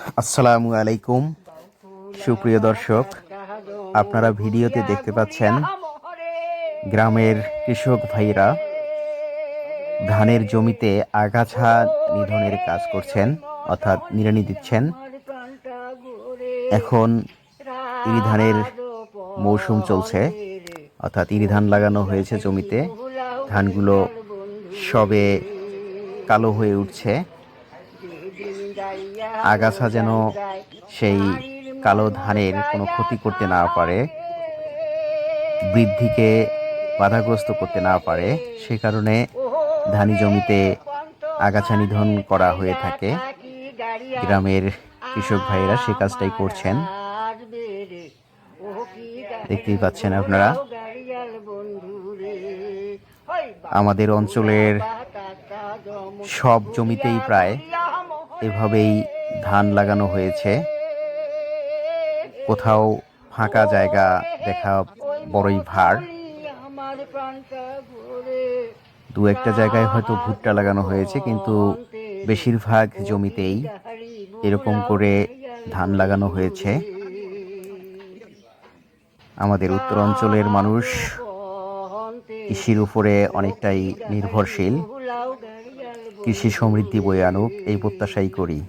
আসসালামু আলাইকুম সুপ্রিয় দর্শক, আপনারা ভিডিওতে দেখতে পাচ্ছেন গ্রামের কৃষক ভাইরা ধানের জমিতে আগাছা নিধনের কাজ করছেন, অর্থাৎ নিড়ানি দিচ্ছেন। এখন ইরি ধানের মৌসুম চলছে, অর্থাৎ ইরি ধান লাগানো হয়েছে জমিতে। ধানগুলো সবে কালো হয়ে উঠছে। আগাছা যেন সেই কালো ধানের কোনো ক্ষতি করতে না পারে, বৃদ্ধিকে বাধাগ্রস্ত করতে না পারে, সে কারণে ধানি জমিতে আগাছা নিধন করা হয়ে থাকে। গ্রামের কৃষক ভাইয়েরা সে কাজটাই করছেন, দেখতেই পাচ্ছেন আপনারা। আমাদের অঞ্চলের সব জমিতেই প্রায় এভাবেই ধান লাগানো হয়েছে। কোথাও ফাঁকা জায়গা দেখা বড়ই ভার। দু একটা জায়গায় হয়তো ভুট্টা লাগানো হয়েছে, কিন্তু বেশিরভাগ জমিতেই এরকম করে ধান লাগানো হয়েছে। আমাদের উত্তর অঞ্চলের মানুষ কৃষির উপরে অনেকটাই নির্ভরশীল। কৃষি সমৃদ্ধি বয়ে আনুক এই প্রত্যাশাই করি।